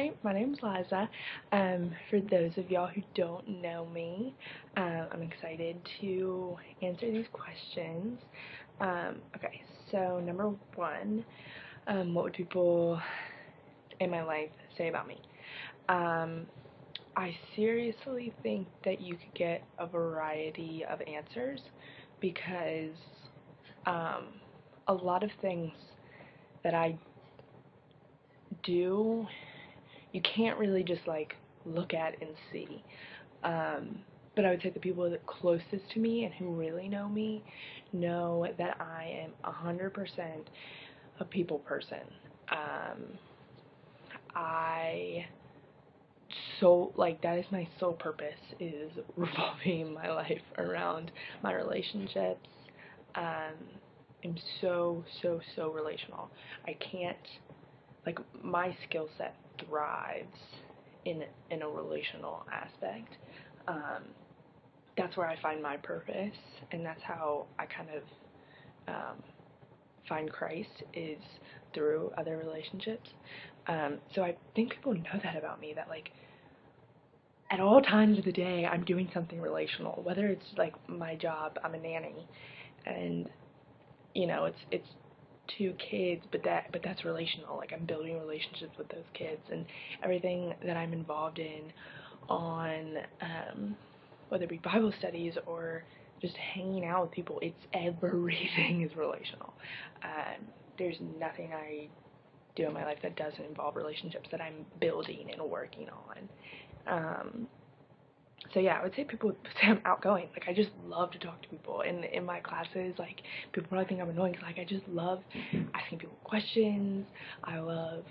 Hi, my name's Liza. For those of y'all who don't know me, I'm excited to answer these questions. Okay, so number one, what would people in my life say about me? I seriously think that you could get a variety of answers because um, a lot of things that I do you can't really just like look at and see. But I would say the people that closest to me and who really know me know that I am 100% a people person. Um, I that is my sole purpose is revolving my life around my relationships. Um, I'm so relational. I can't my skill set thrives in a relational aspect. Um, that's where I find my purpose, and that's how I kind of find Christ is through other relationships. So I think people know that about me, that like at all times of the day I'm doing something relational, whether it's like my job, I'm a nanny, and it's two kids, but that's relational. Like I'm building relationships with those kids, and everything that I'm involved in on whether it be Bible studies or just hanging out with people, it's everything is relational. There's nothing I do in my life that doesn't involve relationships that I'm building and working on. So yeah, I would say people would say I'm outgoing. Like I just love to talk to people. In my classes, like people probably think I'm annoying because like I just love asking people questions. I love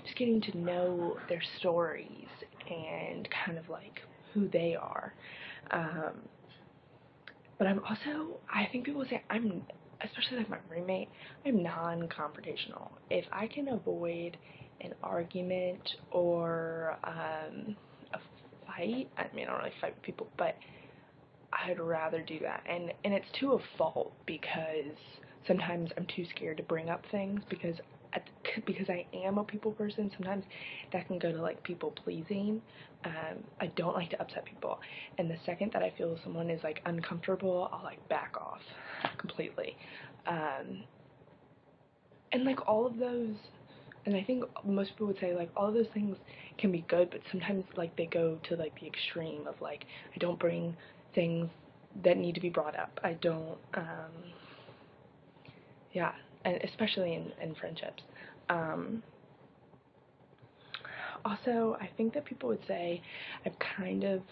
just getting to know their stories and kind of like who they are. But I think people say especially like my roommate, I'm non-confrontational. If I can avoid an argument or a fight, I mean, I don't really fight with people, but I'd rather do that. And it's to a fault because sometimes I'm too scared to bring up things because I am a people person. Sometimes that can go to like people pleasing. I don't like to upset people, and the second that I feel someone is like uncomfortable, I'll like back off completely. And like all of those, and I think most people would say like all of those things can be good, but sometimes like they go to like the extreme of like I don't bring things that need to be brought up. I don't, yeah, and especially in friendships. Also, I think that people would say I've kind of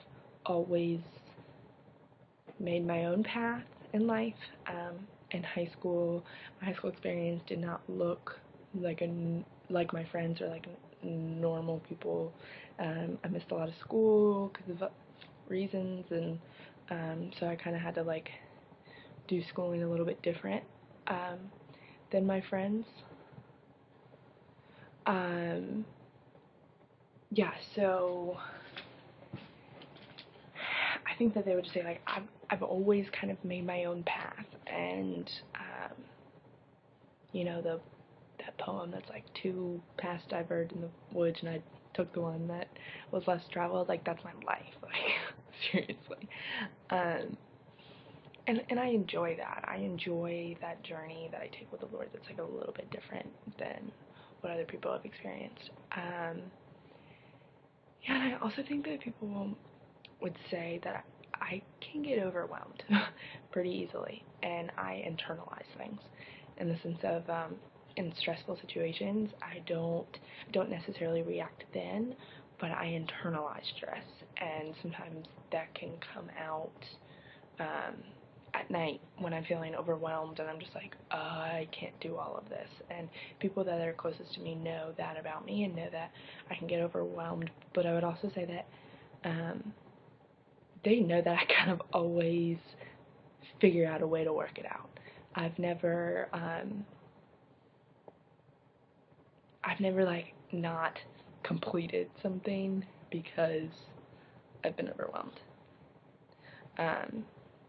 always made my own path in life. In high school, my high school experience did not look like my friends or like normal people. I missed a lot of school because of reasons, and so I kind of had to like do schooling a little bit different than my friends. Yeah, so I think that they would say like I've always kind of made my own path, and that poem that's like two paths diverged in the woods, and I took the one that was less traveled. Like that's my life, like seriously. And I enjoy that. I enjoy that journey that I take with the Lord. That's like a little bit different than what other people have experienced. Yeah, and I also think that people would say that I can get overwhelmed pretty easily, and I internalize things in the sense of in stressful situations, I don't necessarily react then, but I internalize stress, and sometimes that can come out at night when I'm feeling overwhelmed and I'm just like, I can't do all of this. And people that are closest to me know that about me and know that I can get overwhelmed. But I would also say that they know that I kind of always figure out a way to work it out. I've never like not completed something because I've been overwhelmed.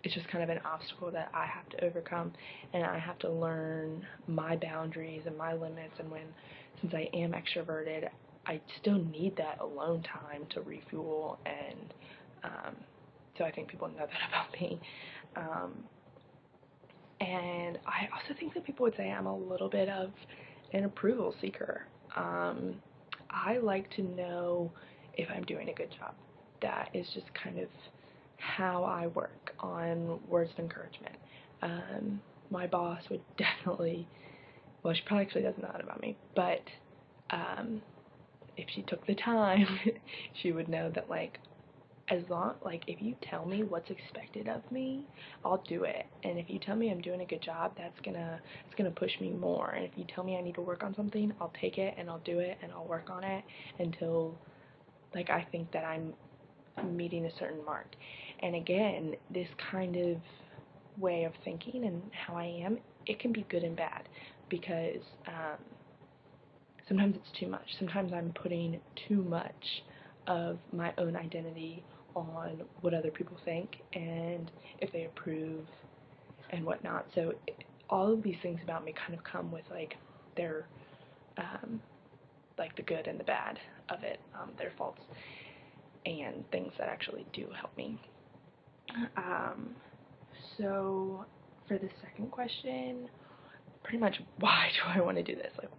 It's just kind of an obstacle that I have to overcome, and I have to learn my boundaries and my limits. And since I am extroverted, I still need that alone time to refuel, and so I think people know that about me. And I also think that people would say I'm a little bit of an approval seeker. I like to know if I'm doing a good job. That is just kind of how I work on words of encouragement. My boss would definitely, well, she probably actually doesn't know that about me, but if she took the time, she would know that, like, as long, like, if you tell me what's expected of me, I'll do it. And if you tell me I'm doing a good job, it's gonna push me more. And if you tell me I need to work on something, I'll take it and I'll do it and I'll work on it until, like, I think that I'm meeting a certain mark. And again, this kind of way of thinking and how I am, it can be good and bad, because sometimes it's too much. Sometimes I'm putting too much of my own identity on what other people think and if they approve and whatnot. So all of these things about me kind of come with, like, their like the good and the bad of it, their faults and things that actually do help me. So for the second question, pretty much, why do I want to do this? Like,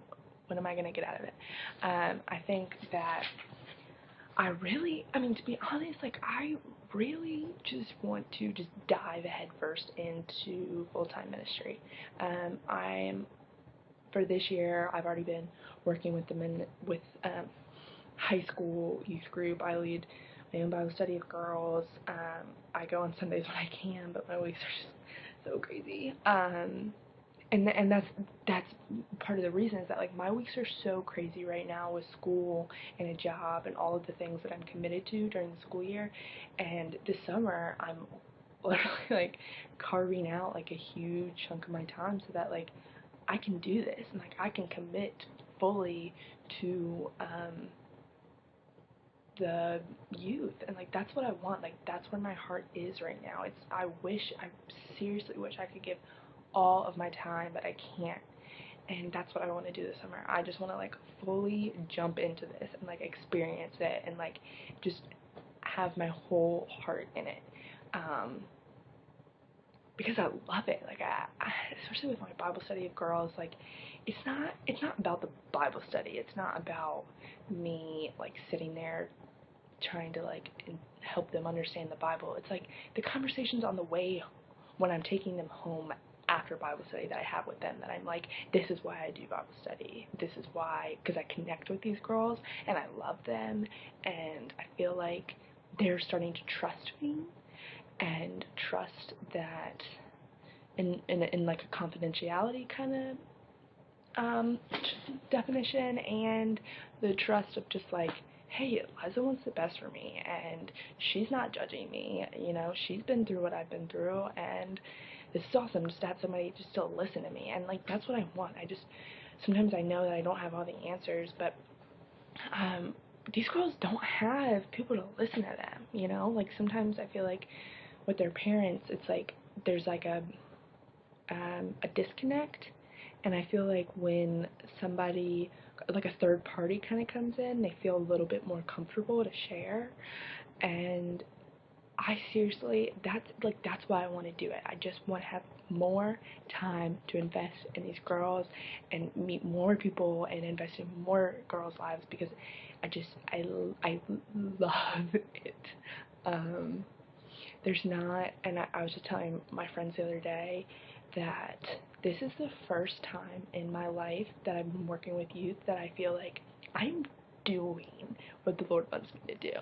what am I going to get out of it? I think that I mean, to be honest, like, I really just want to just dive headfirst into full-time ministry. For this year, I've already been working with high school youth group. I lead my own Bible study of girls. I go on Sundays when I can, but my weeks are just so crazy. And that's part of the reason, is that, like, my weeks are so crazy right now with school and a job and all of the things that I'm committed to during the school year. And this summer, I'm literally, like, carving out, like, a huge chunk of my time so that, like, I can do this and, like, I can commit fully to the youth, and, like, that's what I want. Like, that's where my heart is right now. I seriously wish I could give all of my time, but I can't. And that's what I want to do this summer. I just want to, like, fully jump into this and, like, experience it and, like, just have my whole heart in it, because I love it. Like, especially with my Bible study of girls, like, it's not about the Bible study. It's not about me, like, sitting there trying to, like, help them understand the Bible. It's like the conversations on the way when I'm taking them home after Bible study that I have with them, that I'm like, this is why I do Bible study. This is why, because I connect with these girls and I love them, and I feel like they're starting to trust me and trust that in like a confidentiality kind of definition, and the trust of just, like, hey, Liza wants the best for me, and she's not judging me, you know, she's been through what I've been through, and this is awesome just to have somebody just to listen to me. And, like, that's what I want. Sometimes I know that I don't have all the answers, but these girls don't have people to listen to them, you know? Like, sometimes I feel like with their parents, it's like there's like a disconnect, and I feel like when somebody, like a third party, kind of comes in, they feel a little bit more comfortable to share. And I seriously, that's why I want to do it. I just want to have more time to invest in these girls and meet more people and invest in more girls' lives, because I love it. There's not, and I was just telling my friends the other day that this is the first time in my life that I've been working with youth that I feel like I'm doing what the Lord wants me to do.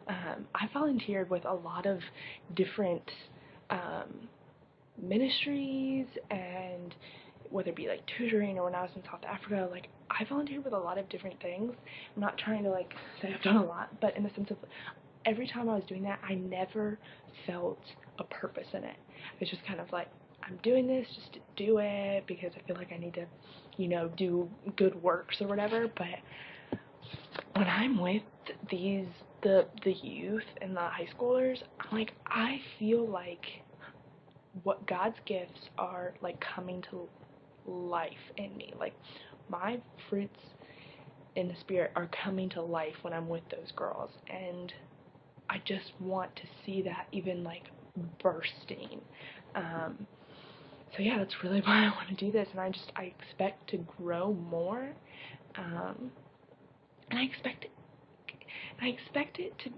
I volunteered with a lot of different ministries, and whether it be like tutoring or when I was in South Africa, like, I volunteered with a lot of different things. I'm not trying to, like, say I've done a lot, but in the sense of every time I was doing that, I never felt a purpose in it. It's just kind of like, I'm doing this just to do it because I feel like I need to, you know, do good works or whatever. But when I'm with the youth and the high schoolers, I'm like, I feel like what God's gifts are, like, coming to life in me. Like, my fruits in the spirit are coming to life when I'm with those girls, and I just want to see that even like bursting. So yeah, that's really why I want to do this, and I expect to grow more, and I expect it to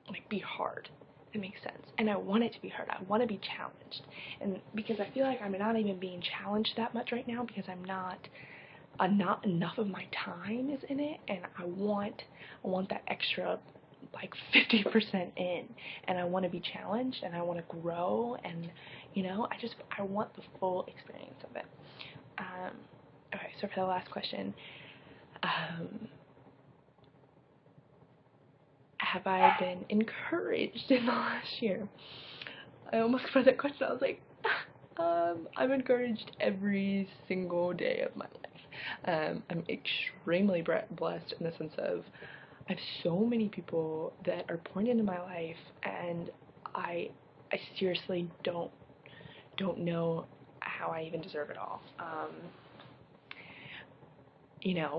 like be hard. That makes sense. And I want it to be hard. I want to be challenged, and because I feel like I'm not even being challenged that much right now, because not enough of my time is in it, and I want that extra like 50% in, and I want to be challenged, and I want to grow, and I want the full experience of it. Okay, so for the last question, have I been encouraged in the last year? I almost read that question. I was like, I'm encouraged every single day of my life. I'm extremely blessed in the sense of I have so many people that are pouring into my life, and I seriously don't know how I even deserve it all.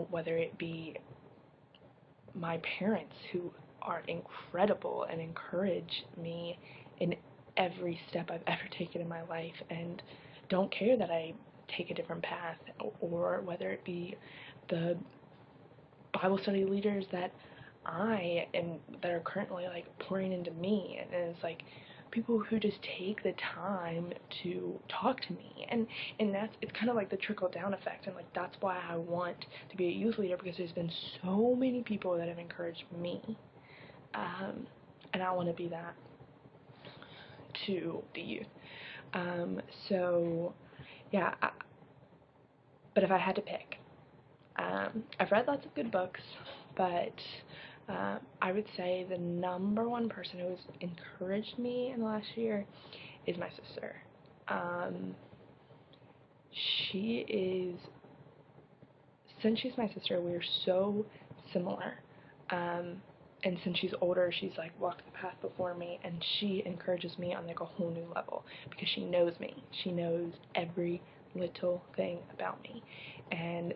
Whether it be my parents, who are incredible and encourage me in every step I've ever taken in my life and don't care that I take a different path, or whether it be the Bible study leaders that that are currently like pouring into me, and it's like people who just take the time to talk to me, and it's kind of like the trickle down effect, and like that's why I want to be a youth leader, because there's been so many people that have encouraged me, and I want to be that to the youth. So yeah, but if I had to pick, I've read lots of good books, but I would say the number one person who has encouraged me in the last year is my sister. Since she's my sister, we're so similar. And since she's older, she's like walked the path before me, and she encourages me on like a whole new level, because she knows me. She knows every little thing about me. And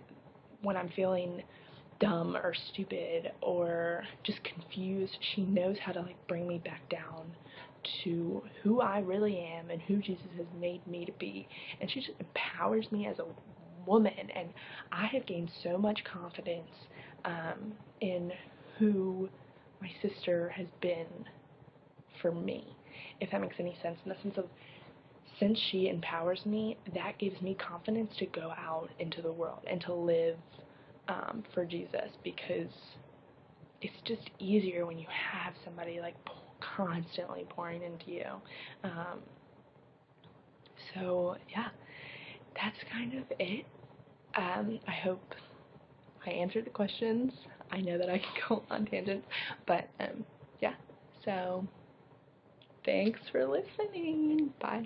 when I'm feeling dumb or stupid or just confused, she knows how to like bring me back down to who I really am and who Jesus has made me to be, and she just empowers me as a woman, and I have gained so much confidence in who my sister has been for me, if that makes any sense, in the sense of, since she empowers me, that gives me confidence to go out into the world and to live for Jesus, because it's just easier when you have somebody like constantly pouring into you. So yeah, that's kind of it. I hope I answered the questions. I know that I can go on tangents, but yeah, so thanks for listening. Bye.